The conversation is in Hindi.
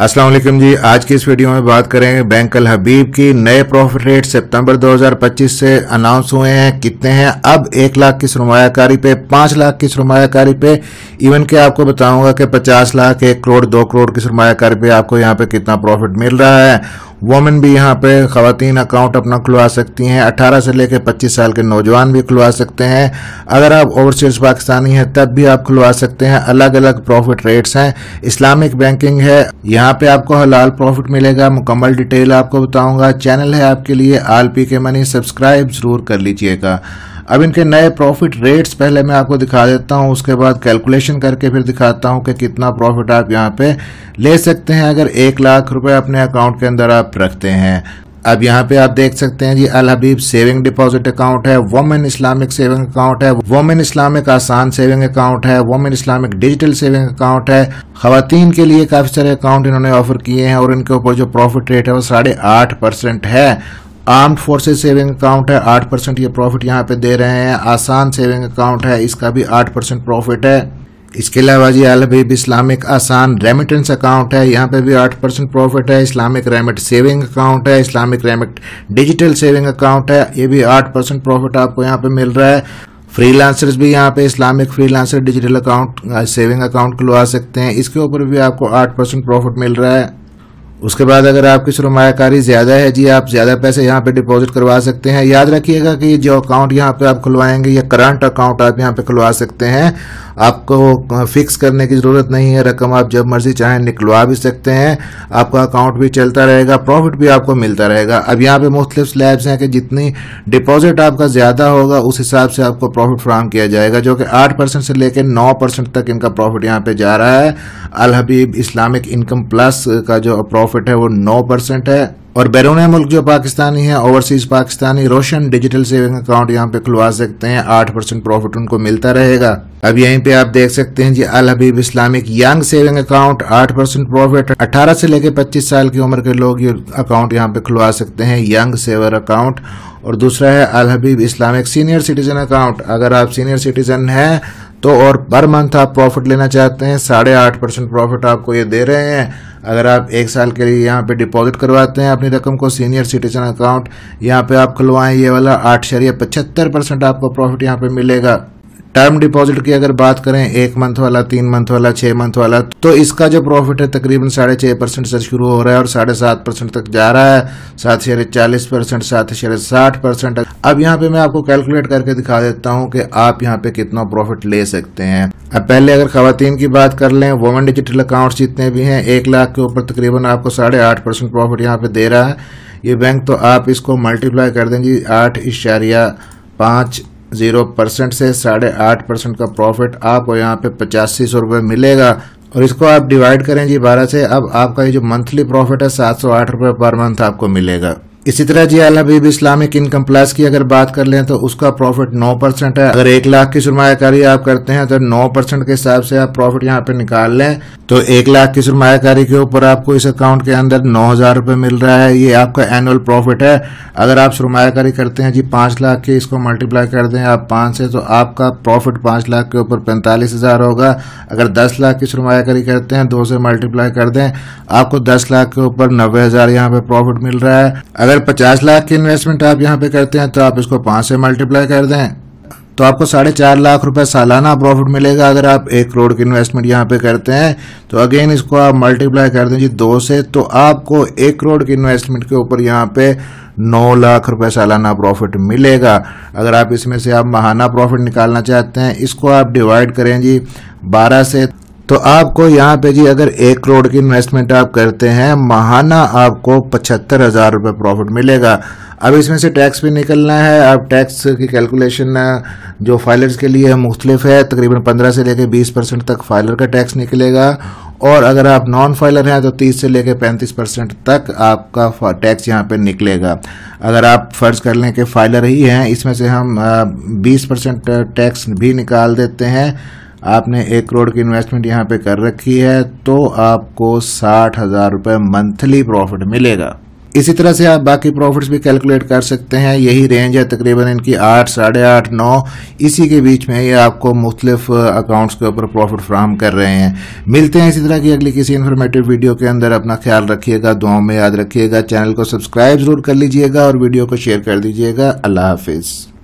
अस्सलाम वालेकुम जी। आज की इस वीडियो में बात करेंगे बैंक अल हबीब की। नए प्रॉफिट रेट सितंबर 2025 से अनाउंस हुए हैं। कितने हैं? अब 1 लाख की सरमायाकारी पे, 5 लाख की सरमायाकारी पे, इवन के आपको बताऊंगा कि 50 लाख, 1 करोड़, 2 करोड़ की सरमायाकारी पे आपको यहाँ पे कितना प्रॉफिट मिल रहा है। वोमेन भी यहाँ पे खवातीन अकाउंट अपना खुलवा सकती हैं। 18 से लेकर 25 साल के नौजवान भी खुलवा सकते हैं। अगर आप ओवरसीज पाकिस्तानी हैं तब भी आप खुलवा सकते हैं। अलग अलग प्रॉफिट रेट्स हैं। इस्लामिक बैंकिंग है, यहाँ पे आपको हलाल प्रॉफिट मिलेगा। मुकम्मल डिटेल आपको बताऊंगा। चैनल है आपके लिए आल पी के मनी, सब्सक्राइब जरूर कर लीजिएगा। अब इनके नए प्रॉफिट रेट्स पहले मैं आपको दिखा देता हूं, उसके बाद कैलकुलेशन करके फिर दिखाता हूं कि कितना प्रॉफिट आप यहां पे ले सकते हैं अगर 1 लाख रुपए अपने अकाउंट के अंदर आप रखते हैं। अब यहाँ पे आप देख सकते हैं जी, अल हबीब सेविंग डिपॉजिट अकाउंट है, वोमेन इस्लामिक सेविंग अकाउंट है, वोमेन इस्लामिक आसान सेविंग अकाउंट है, women Islamic digital saving account है। खवातीन के लिए काफी सारे अकाउंट इन्होंने ऑफर किए हैं और इनके ऊपर जो प्रॉफिट रेट है वो 8.5% है। आर्म्ड फोर्सेस सेविंग अकाउंट है, 8% ये प्रॉफिट यहाँ पे दे रहे हैं। आसान सेविंग अकाउंट है, इसका भी 8% प्रॉफिट है। इसके अलावा जी अल हबीब इस्लामिक आसान रेमिटेंस अकाउंट है, यहाँ पे भी 8% प्रॉफिट है। इस्लामिक रेमिट सेविंग अकाउंट है, Islamic remit digital saving account है, ये भी 8% प्रॉफिट आपको यहाँ पे मिल रहा है। फ्रीलांसर्स भी यहाँ पे Islamic freelancer digital account saving account खुलवा सकते हैं, इसके ऊपर भी आपको 8% प्रॉफिट मिल रहा है। उसके बाद अगर आपकी सरमायाकारी ज्यादा है जी, आप ज्यादा पैसे यहाँ पे डिपॉजिट करवा सकते हैं। याद रखिएगा कि जो अकाउंट यहाँ पे आप खुलवाएंगे ये करंट अकाउंट आप यहाँ पे खुलवा सकते हैं। आपको फिक्स करने की जरूरत नहीं है, रकम आप जब मर्जी चाहें निकलवा भी सकते हैं। आपका अकाउंट भी चलता रहेगा, प्रॉफिट भी आपको मिलता रहेगा। अब यहाँ पे मुख्तलिफ स्लैब्स हैं कि जितनी डिपॉजिट आपका ज्यादा होगा उस हिसाब से आपको प्रॉफिट फराहम किया जाएगा, जो कि 8% से लेकर 9% तक इनका प्रॉफिट यहाँ पे जा रहा है। अल हबीब इस्लामिक इनकम प्लस का जो प्रॉफिट है वो 9% है। और बैरून मुल्क जो पाकिस्तानी है, ओवरसीज पाकिस्तानी रोशन डिजिटल सेविंग अकाउंट यहाँ पे खुलवा सकते हैं, 8% प्रॉफिट उनको मिलता रहेगा। अब यहीं पे आप देख सकते हैं जी, Al Habib Islamic young saving account 8% profit. 18 से लेकर 25 साल की उम्र के लोग ये अकाउंट यहाँ पे खुलवा सकते हैं, यंग सेवर अकाउंट। और दूसरा है अल Habib Islamic senior citizen account. अगर आप सीनियर सिटीजन हैं तो और पर मंथ आप प्रॉफिट लेना चाहते हैं, 8.5% प्रॉफिट आपको ये दे रहे हैं। अगर आप 1 साल के लिए यहाँ पे डिपॉजिट करवाते हैं अपनी रकम को, सीनियर सिटीजन अकाउंट यहाँ पे आप खुलवाएं, ये वाला 8.75% आपको प्रॉफिट यहाँ पे मिलेगा। टर्म डिपॉजिट की अगर बात करें, 1 मंथ वाला, 3 मंथ वाला, 6 मंथ वाला, तो इसका जो प्रॉफिट है तकरीबन 6.5% से शुरू हो रहा है और 7.5% तक जा रहा है। 7.40%, 7.60%। अब यहाँ पे मैं आपको कैलकुलेट करके दिखा देता हूँ कि आप यहाँ पे कितना प्रॉफिट ले सकते हैं। अब पहले अगर खवातीन की बात कर लें, वोमेन डिजिटल अकाउंट जितने भी हैं 1 लाख के ऊपर तकरीबन आपको 8.5% प्रॉफिट यहाँ पे दे रहा है ये बैंक। तो आप इसको मल्टीप्लाई कर दें जी 8.50% से 8.5% का प्रॉफिट आपको यहाँ पे 8500 रुपये मिलेगा। और इसको आप डिवाइड करें जी 12 से, अब आपका ये जो मंथली प्रॉफिट है 708 रुपये पर मंथ आपको मिलेगा। इसी तरह जी Al Habib Islamic income plus की अगर बात कर लें तो उसका प्रॉफिट 9% है। अगर 1 लाख की सरमायाकारी आप करते हैं तो 9% के हिसाब से आप प्रॉफिट यहाँ पे निकाल लें तो 1 लाख की सरमायाकारी के ऊपर आपको इस अकाउंट के अंदर 9000 रुपये मिल रहा है। ये आपका एनुअल प्रॉफिट है। अगर आप सरमायाकारी करते हैं जी 5 लाख की, इसको मल्टीप्लाई कर दें आप 5 से, तो आपका प्रॉफिट 5 लाख के ऊपर 45,000 होगा। अगर 10 लाख की सरमायाकारी करते हैं, 2 से मल्टीप्लाई कर दें, आपको 10 लाख के ऊपर 90,000 यहाँ पे प्रॉफिट मिल रहा है। अगर 50 लाख की इन्वेस्टमेंट आप यहाँ पे करते हैं तो आप इसको 5 से मल्टीप्लाई कर दें तो आपको 4.5 लाख रुपए सालाना प्रॉफिट मिलेगा। अगर आप 1 करोड़ की इन्वेस्टमेंट यहाँ पे करते हैं तो अगेन इसको आप मल्टीप्लाई कर दें जी 2 से, तो आपको 1 करोड़ की इन्वेस्टमेंट के ऊपर यहाँ पे 9 लाख रुपए सालाना प्रॉफिट मिलेगा। अगर आप इसमें से आप माहाना प्रॉफिट निकालना चाहते हैं, इसको आप डिवाइड करें जी 12 से, तो आपको यहाँ पे जी अगर 1 करोड़ की इन्वेस्टमेंट आप करते हैं, माहाना आपको 75,000 रुपये प्रॉफिट मिलेगा। अब इसमें से टैक्स भी निकलना है। अब टैक्स की कैलकुलेशन जो फाइलर्स के लिए मुख्तलिफ है, तकरीबन 15 से लेकर 20% तक फाइलर का टैक्स निकलेगा। और अगर आप नॉन फाइलर हैं तो 30 से लेकर 35% तक आपका टैक्स यहाँ पे निकलेगा। अगर आप फर्ज कर लें कि फाइलर ही हैं, इसमें से हम 20% टैक्स भी निकाल देते हैं। आपने 1 करोड़ की इन्वेस्टमेंट यहाँ पे कर रखी है तो आपको 60,000 रुपये मंथली प्रॉफिट मिलेगा। इसी तरह से आप बाकी प्रॉफिट्स भी कैलकुलेट कर सकते हैं। यही रेंज है तकरीबन इनकी 8, 8.5, 9, इसी के बीच में ये आपको मुख्तलिफ अकाउंट्स के ऊपर प्रॉफिट फ्राहम कर रहे हैं। मिलते हैं इसी तरह की अगली किसी इन्फॉर्मेटिव वीडियो के अंदर। अपना ख्याल रखिएगा, दुआओं में याद रखिएगा। चैनल को सब्सक्राइब जरूर कर लीजिएगा और वीडियो को शेयर कर दीजिएगा। अल्लाह हाफिज़।